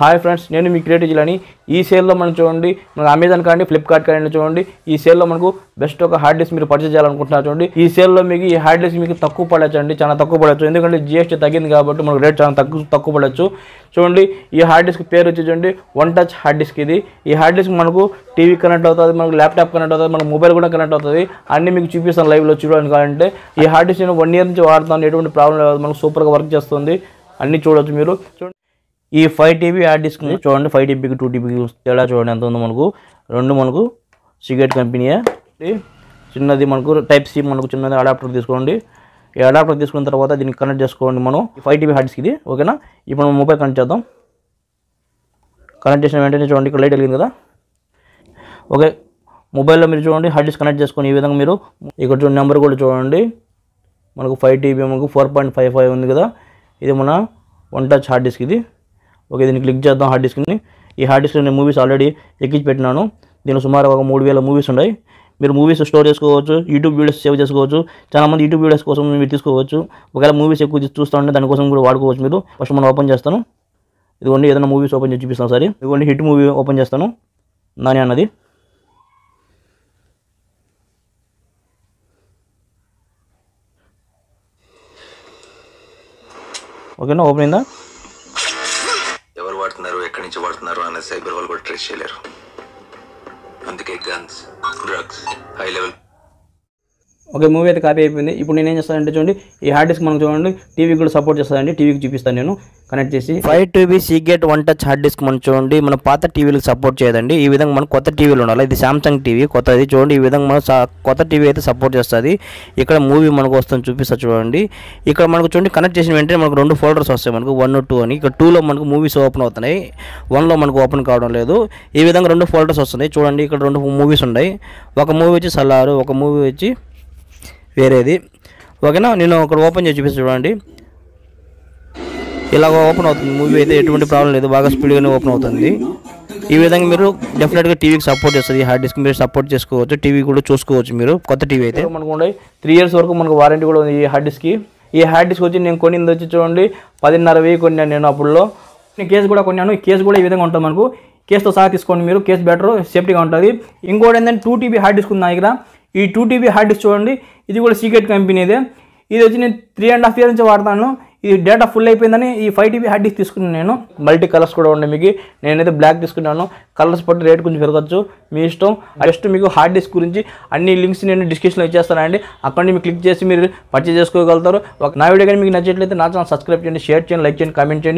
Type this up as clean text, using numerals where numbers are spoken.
Hi friends, నేను మీ creative జిల్లాని. ఈ సేల్లో మనం చూడండి, మనకు అమెజాన్ కానీ ఫ్లిప్కార్ట్ కానీ చూడండి, ఈ సేల్లో మనకు బెస్ట్ ఒక హార్డ్ డిస్క్ మీరు పర్చేస్ చేయాలనుకుంటున్నారు చూడండి. ఈ సేల్లో మీకు ఈ హార్డ్ డిస్క్ మీకు తక్కువ పడచ్చు అండి, చాలా తక్కువ పడచ్చు. ఎందుకంటే జిఎస్టీ తగ్గింది కాబట్టి మనకు రేట్ చాలా తక్కువ పడచ్చు. చూడండి, ఈ హార్డ్ డిస్క్ పేరు వచ్చి చూడండి వన్ టచ్ హార్డ్ డిస్క్. ఇది ఈ హార్డ్ డిస్క్ మనకు టీవీ కనెక్ట్ అవుతుంది, మనకు ల్యాప్టాప్ కనెక్ట్ అవుతుంది, మనకు మొబైల్ కూడా కనెక్ట్ అవుతుంది. అన్నీ మీకు చూపిస్తాను లైవ్లో చూడడానికి. కావాలంటే ఈ హార్డ్ డిస్క్ నేను 1 ఇయర్ నుంచి వాడుతాను, ఎటువంటి ప్రాబ్లం లేదు, మనకు సూపర్గా వర్క్ చేస్తుంది. అన్నీ చూడవచ్చు మీరు. చూడండి, ఈ 5 TB హార్డ్ డిస్క్ చూడండి, 5 TBకి 2 TBకి తేడా చూడండి ఎంత ఉందో. మనకు సిగరెట్ కంపెనీయే. చిన్నది మనకు టైప్ సి, మనకు చిన్నది అడాప్టర్ తీసుకోండి. ఈ అడాప్టర్ తీసుకున్న తర్వాత దీనికి కనెక్ట్ చేసుకోండి. మనం 5 TB హార్డ్ డిస్క్ ఇది, ఓకేనా. ఇప్పుడు మనం మొబైల్ కనెక్ట్ చేద్దాం. కనెక్ట్ చేసిన వెంటనే చూడండి ఇక్కడ లైట్ వెలిగింది కదా, ఓకే. మొబైల్లో మీరు చూడండి హార్డ్ డిస్క్ కనెక్ట్ చేసుకొని ఈ విధంగా మీరు ఇక్కడ చూడండి నెంబర్ కూడా చూడండి. మనకు 5 TB మనకు 4.55 ఉంది కదా, ఇది మన వన్ టచ్ హార్డ్ డిస్క్ ఇది, ఓకే. దీన్ని క్లిక్ చేద్దాం హార్డ్ డిస్క్ని. ఈ హార్డ్ డిస్క్లో నేను మూవీస్ ఆల్రెడీ ఎక్కించి పెట్టినాను. దీనిలో సుమారు ఒక 3000 మూవీస్ ఉన్నాయి. మీరు మూవీస్ స్టోర్ చేసుకోవచ్చు, యూట్యూబ్ వీడియోస్ సేవ్ చేసుకోవచ్చు. చాలామంది యూట్యూబ్ వీడియోస్ కోసం మీరు తీసుకోవచ్చు. ఒకవేళ మూవీస్ ఎక్కువ చూస్తూ ఉంటే దానికోసం కూడా వాడుకోవచ్చు మీరు. ఫస్ట్ మనం ఓపెన్ చేస్తాను. ఇదిగోండి ఏదైనా మూవీస్ ఓపెన్ చేసి చూపిస్తాను సరే. ఇదిగోండి హిట్ మూవీ ఓపెన్ చేస్తాను, నాని అన్నది. ఓకేనా, ఓపెన్ అయిందా? ఎవరు వాడుతున్నారు, ఎక్కడి నుంచి వాడుతున్నారు అనే సైబర్ వాళ్ళు కూడా ట్రేస్ చేయలేరు. అందుకే guns, drugs, high level. Okay, movie అయితే కాపీ అయిపోయింది. ఇప్పుడు నేను ఏం చేస్తానంటే చూడండి, ఈ హార్డ్ డిస్క్ మనం చూడండి టీవీకి కూడా సపోర్ట్ చేస్తానండి. టీవీకి చూపిస్తాను నేను కనెక్ట్ చేసి. 5 TB Seagate one touch hard disk మనం చూడండి, మన పాత టీవీలకు సపోర్ట్ చేయదండి. ఈ విధంగా మనకు కొత్త టీవీలు ఉండాలి. ఇది సామ్సంగ్ టీవీ కొత్తది. చూడండి ఈ విధంగా మన కొత్త టీవీ అయితే సపోర్ట్ చేస్తుంది. ఇక్కడ మూవీ మనకు వస్తుంది చూపిస్తా చూడండి. ఇక్కడ మనకు చూడండి కనెక్ట్ చేసిన వెంటనే మనకు 2 ఫోల్డర్స్ వస్తాయి, మనకు 1, 2 అని. ఇక్కడ 2లో మనకు మూవీస్ ఓపెన్ అవుతున్నాయి, 1లో మనకు ఓపెన్ కావడం లేదు. ఈ విధంగా 2 ఫోల్డర్స్ వస్తున్నాయి చూడండి. ఇక్కడ 2 మూవీస్ ఉన్నాయి. ఒక మూవీ వచ్చి సలారు, ఒక మూవీ వచ్చి వేరేది, ఓకేనా. నేను ఇక్కడ ఓపెన్ చేసి చూపిస్తాను చూడండి. ఇలాగ ఓపెన్ అవుతుంది మూవీ అయితే, ఎటువంటి ప్రాబ్లం లేదు, బాగా స్పీడ్గానే ఓపెన్ అవుతుంది. ఈ విధంగా మీరు డెఫినెట్గా టీవీకి సపోర్ట్ చేస్తుంది. ఈ హార్డ్ డిస్క్ మీరు సపోర్ట్ చేసుకోవచ్చు, టీవీ కూడా చూసుకోవచ్చు మీరు. కొత్త టీవీ అయితే మనకు ఉండే 3 ఇయర్స్ వరకు మనకు వారంటీ కూడా ఉంది ఈ హార్డ్ డిస్క్కి. ఈ హార్డ్ డిస్క్ వచ్చి నేను కొనింది వచ్చి చూడండి 10,500 కొన్నాను నేను అప్పుడులో. నేను కేసు కూడా కొన్నాను. ఈ కేసు కూడా ఈ విధంగా ఉంటుంది మనకు. కేసుతో సహా తీసుకోండి మీరు, కేసు బెటర్, సేఫ్టీగా ఉంటుంది. ఇంకోటి ఏంటంటే 2 TB హార్డ్ డిస్క్ ఉంది నా దగ్గర. ఈ 2 TB హార్డ్ డిస్క్ చూడండి, ఇది కూడా సీక్రెట్ కంపెనీదే. ఇది వచ్చి నేను 3.5 ఇయర్ నుంచి వాడతాను. ఇది డేటా ఫుల్ అయిపోయిందని ఈ 5 TB హార్డ్ డిస్క్ తీసుకున్నాను నేను. మల్టీ కలర్స్ కూడా ఉన్నాయి మీకు. నేనైతే బ్లాక్ తీసుకున్నాను. కలర్స్ బట్టి రేట్ కొంచెం పెరగచ్చు, మీ ఇష్టం. జస్ట్ మీకు హార్డ్ డిస్క్ గురించి అన్ని లింక్స్ నేను డిస్క్రిప్షన్లో ఇచ్చేస్తానండి. అక్కడ మీరు క్లిక్ చేసి మీరు పర్చేజ్ చేసుకోగలుగుతారు. నా వీడియో కానీ మీకు నచ్చినట్లయితే నా ఛానల్ సబ్స్క్రైబ్ చేయండి, షేర్ చేయండి, లైక్ చేయండి, కామెంట్ చేయండి.